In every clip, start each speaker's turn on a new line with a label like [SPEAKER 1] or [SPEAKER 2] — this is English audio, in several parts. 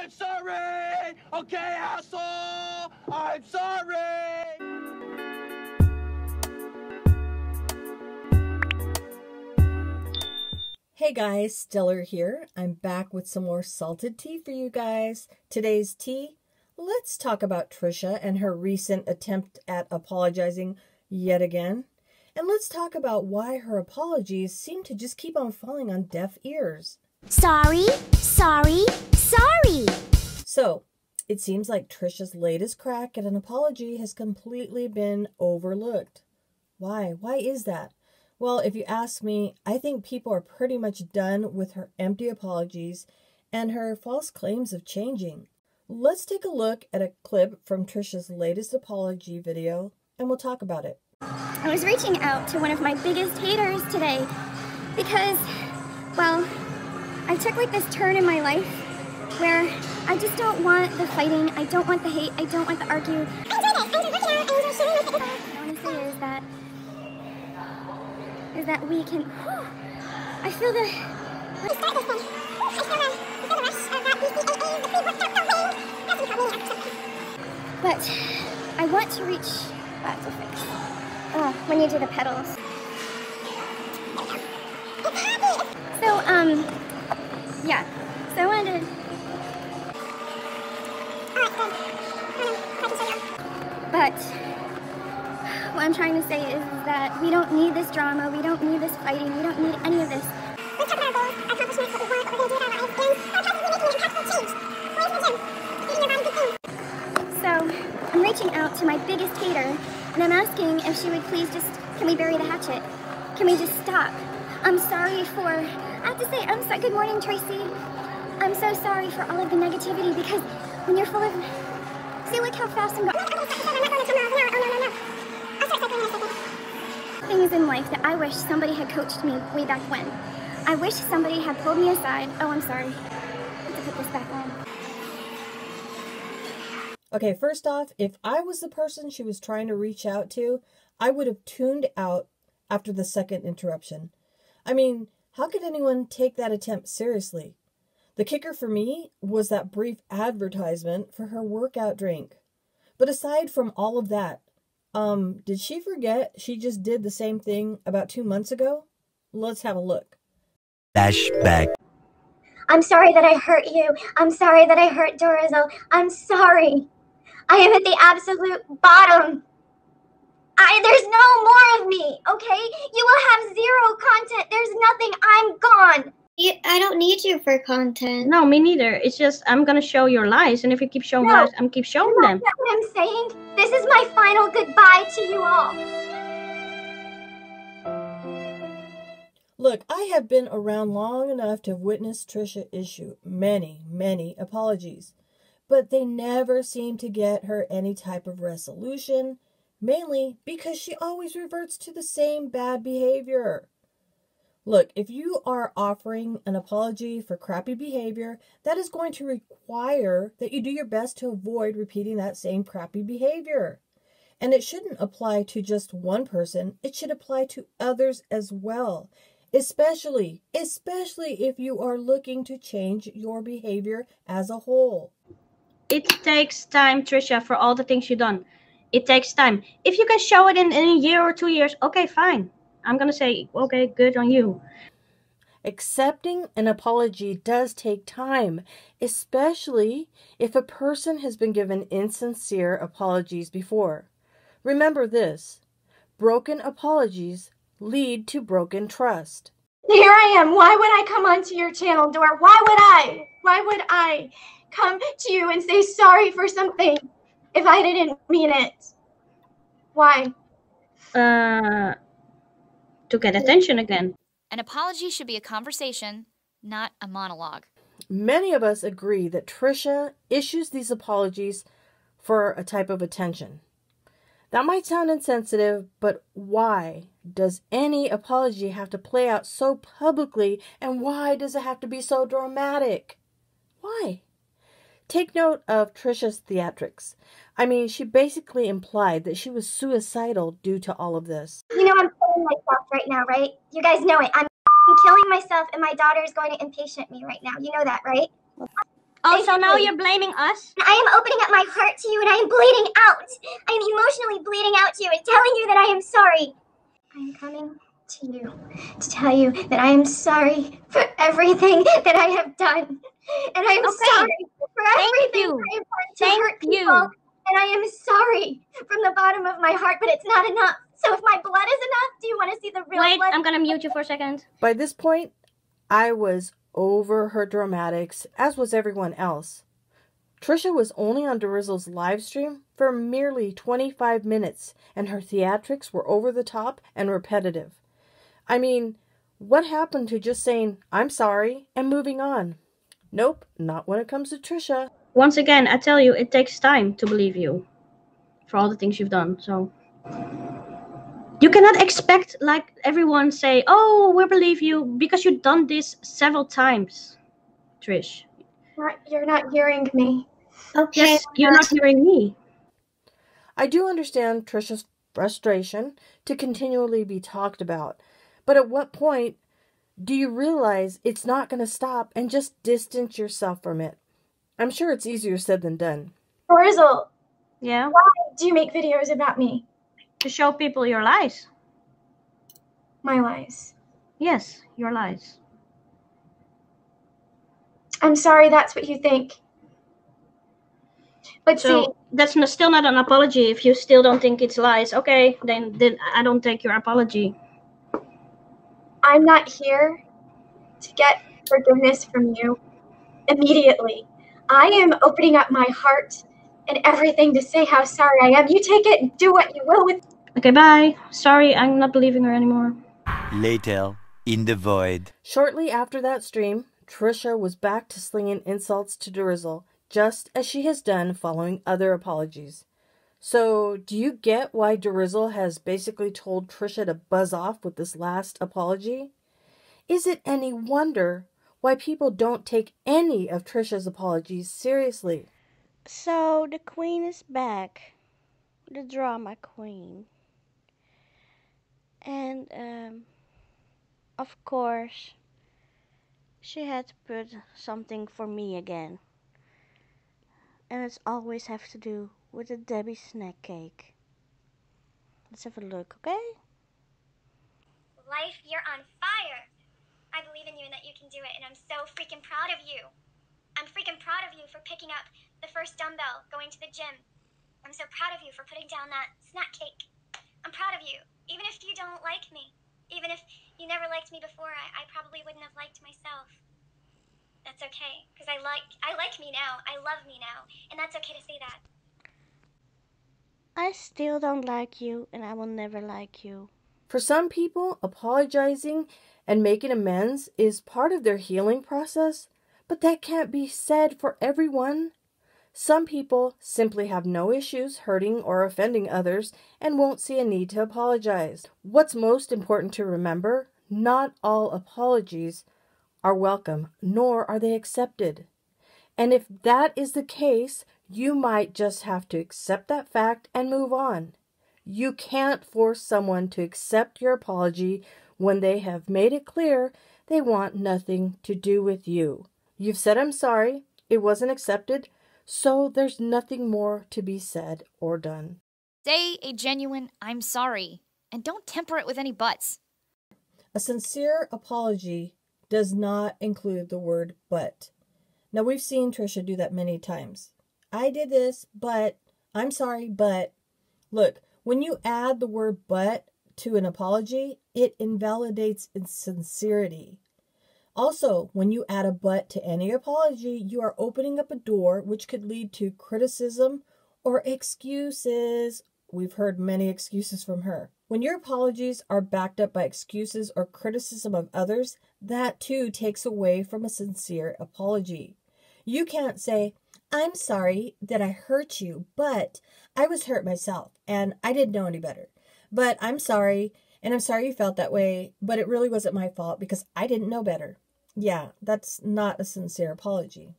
[SPEAKER 1] I'm sorry! Okay, asshole! I'm sorry!
[SPEAKER 2] Hey guys, Stellar here. I'm back with some more salted tea for you guys. Today's tea, let's talk about Trisha and her recent attempt at apologizing yet again. And let's talk about why her apologies seem to just keep on falling on deaf ears.
[SPEAKER 3] Sorry, sorry, sorry.
[SPEAKER 2] So, it seems like Trisha's latest crack at an apology has completely been overlooked. Why? Why is that? Well, if you ask me, I think people are pretty much done with her empty apologies and her false claims of changing. Let's take a look at a clip from Trisha's latest apology video, and we'll talk about it.
[SPEAKER 3] I was reaching out to one of my biggest haters today because, well, I took like this turn in my life where I just don't want the fighting, I don't want the hate, I don't want the argue. I want to say is that we can, I feel the, but I want to reach, that's a fix. When you do the pedals. So, yeah. So I wanted to... But what I'm trying to say is that we don't need this drama, we don't need this fighting, we don't need any of this. We're talking about goals, accomplishments, what we want, what we're going to do in our lives, and our making an impactful change. Going to the gym, eating your body good things. So, I'm reaching out to my biggest hater, and I'm asking if she would please just, can we bury the hatchet? Can we just stop? I'm sorry for, I have to say, I'm sorry, good morning, Tracy. I'm so sorry for all of the negativity, because when you're full of, see, look how fast I'm going. Things in life that I wish somebody had coached me way back when. I wish somebody had pulled me aside. Oh, I'm sorry. I have to put this back on.
[SPEAKER 2] Okay, first off, if I was the person she was trying to reach out to, I would have tuned out after the second interruption. I mean, how could anyone take that attempt seriously? The kicker for me was that brief advertisement for her workout drink. But aside from all of that, did she forget she just did the same thing about 2 months ago? Let's have a look.
[SPEAKER 4] Flashback.
[SPEAKER 3] I'm sorry that I hurt you. I'm sorry that I hurt Dorizel. I'm sorry. I am at the absolute bottom. There's no more of me, okay? You will have zero content. There's nothing. I'm gone. I don't need you for content.
[SPEAKER 5] No, me neither. It's just I'm gonna show your lies, and if you keep showing lies, I'm keep showing them.
[SPEAKER 3] That's what I'm saying. This is my final goodbye to you all.
[SPEAKER 2] Look, I have been around long enough to have witnessed Trisha issue many apologies, but they never seem to get her any type of resolution, mainly because she always reverts to the same bad behavior. Look, if you are offering an apology for crappy behavior, that is going to require that you do your best to avoid repeating that same crappy behavior. And it shouldn't apply to just one person. It should apply to others as well. Especially if you are looking to change your behavior as a whole.
[SPEAKER 5] It takes time, Trisha, for all the things you've done. It takes time. If you can show it in a year or 2 years, okay, fine. I'm going to say, okay, good on you.
[SPEAKER 2] Accepting an apology does take time, especially if a person has been given insincere apologies before. Remember this, broken apologies lead to broken trust.
[SPEAKER 6] Here I am. Why would I come onto your channel, Dora? Why would I come to you and say sorry for something if I didn't mean it? Why?
[SPEAKER 5] To get attention again.
[SPEAKER 7] An apology should be a conversation, not a monologue.
[SPEAKER 2] Many of us agree that Trisha issues these apologies for a type of attention. That might sound insensitive, but why does any apology have to play out so publicly, and why does it have to be so dramatic? Why? Take note of Trisha's theatrics. I mean, she basically implied that she was suicidal due to all of this.
[SPEAKER 3] You know I'm killing myself right now, right? You guys know it. I'm killing myself and my daughter is going to impatient me right now. You know that, right?
[SPEAKER 5] Oh, so now
[SPEAKER 3] Basically.
[SPEAKER 5] you're blaming us?
[SPEAKER 3] I am opening up my heart to you and I am bleeding out. I am emotionally bleeding out to you and telling you that I am sorry. I am coming to you to tell you that I am sorry for everything that I have done. And I am
[SPEAKER 5] Okay.
[SPEAKER 3] sorry for everything
[SPEAKER 5] you.
[SPEAKER 3] I have done to
[SPEAKER 5] Thank
[SPEAKER 3] hurt
[SPEAKER 5] you.
[SPEAKER 3] people. And I am sorry from the bottom of my heart, but it's not enough. So if my blood is enough, do you want to see the real
[SPEAKER 5] Wait,
[SPEAKER 3] blood?
[SPEAKER 5] I'm gonna mute you for a second.
[SPEAKER 2] By this point, I was over her dramatics, as was everyone else. Trisha was only on Derizzle's live stream for merely 25 minutes, and her theatrics were over the top and repetitive. I mean, what happened to just saying, I'm sorry, and moving on? Nope, not when it comes to Trisha.
[SPEAKER 5] Once again, I tell you, it takes time to believe you for all the things you've done. So you cannot expect like everyone say, "Oh, we believe you," because you've done this several times, Trish.
[SPEAKER 6] You're not hearing me.
[SPEAKER 3] Okay.
[SPEAKER 5] Yes, you're not hearing me.
[SPEAKER 2] I do understand Trisha's frustration to continually be talked about, but at what point do you realize it's not going to stop and just distance yourself from it? I'm sure it's easier said than done.
[SPEAKER 6] Drizzle,
[SPEAKER 5] Yeah,
[SPEAKER 6] why do you make videos about me?
[SPEAKER 5] to show people your lies.
[SPEAKER 6] My lies.
[SPEAKER 5] Yes, your lies.
[SPEAKER 6] I'm sorry that's what you think. But see,
[SPEAKER 5] So that's still not an apology if you still don't think it's lies. Okay, then I don't take your apology.
[SPEAKER 6] I'm not here to get forgiveness from you immediately. I am opening up my heart and everything to say how sorry I am. You take it and do what you will with it.
[SPEAKER 5] Okay, bye. Sorry, I'm not believing her anymore.
[SPEAKER 4] Later, in the void.
[SPEAKER 2] Shortly after that stream, Trisha was back to slinging insults to Derizzle, just as she has done following other apologies. So, do you get why Derizzle has basically told Trisha to buzz off with this last apology? Is it any wonder why people don't take any of Trisha's apologies seriously?
[SPEAKER 8] So the queen is back, the drama queen. And of course, she had to put something for me again. And it's always have to do with the Debbie snack cake. Let's have a look, okay?
[SPEAKER 3] Life, you're on fire. I believe in you and that you can do it, and I'm so freaking proud of you. I'm freaking proud of you for picking up the first dumbbell, going to the gym. I'm so proud of you for putting down that snack cake. I'm proud of you. Even if you don't like me, even if you never liked me before, I probably wouldn't have liked myself. That's okay, because I like me now. I love me now, and that's okay to say that.
[SPEAKER 8] I still don't like you, and I will never like you.
[SPEAKER 2] For some people, apologizing and making amends is part of their healing process, but that can't be said for everyone. Some people simply have no issues hurting or offending others and won't see a need to apologize. What's most important to remember, not all apologies are welcome, nor are they accepted. And if that is the case, you might just have to accept that fact and move on. You can't force someone to accept your apology when they have made it clear they want nothing to do with you. You've said I'm sorry, it wasn't accepted, so there's nothing more to be said or done.
[SPEAKER 7] Say a genuine I'm sorry, and don't temper it with any buts.
[SPEAKER 2] A sincere apology does not include the word but. Now, we've seen Trisha do that many times. I did this, but I'm sorry, but. Look, when you add the word but to an apology, it invalidates its sincerity. Also, when you add a but to any apology, you are opening up a door which could lead to criticism or excuses. We've heard many excuses from her. When your apologies are backed up by excuses or criticism of others, that too takes away from a sincere apology. You can't say, I'm sorry that I hurt you, but I was hurt myself and I didn't know any better. But I'm sorry, and I'm sorry you felt that way, but it really wasn't my fault because I didn't know better. Yeah, that's not a sincere apology.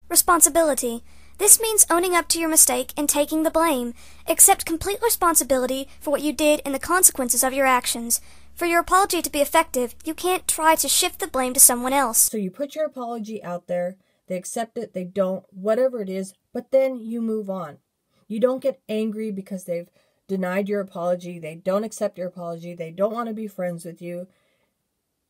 [SPEAKER 9] Responsibility. This means owning up to your mistake and taking the blame. Accept complete responsibility for what you did and the consequences of your actions. For your apology to be effective, you can't try to shift the blame to someone else.
[SPEAKER 2] So you put your apology out there, They accept it, they don't, whatever it is, but then you move on. You don't get angry because they've denied your apology, they don't accept your apology, they don't want to be friends with you.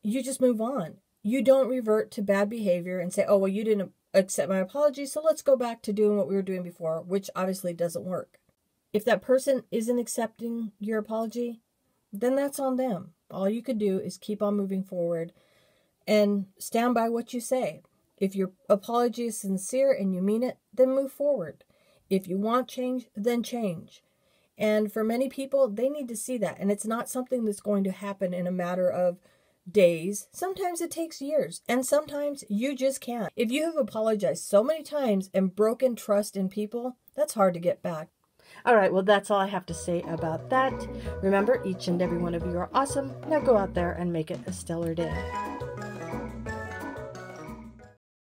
[SPEAKER 2] You just move on. You don't revert to bad behavior and say, oh, well, you didn't accept my apology, so let's go back to doing what we were doing before, which obviously doesn't work. If that person isn't accepting your apology, then that's on them. All you could do is keep on moving forward and stand by what you say. If your apology is sincere and you mean it, then move forward. If you want change, then change. And for many people, they need to see that. And it's not something that's going to happen in a matter of days. Sometimes it takes years. And sometimes you just can't. If you have apologized so many times and broken trust in people, that's hard to get back. All right, well, that's all I have to say about that. Remember, each and every one of you are awesome. Now go out there and make it a stellar day.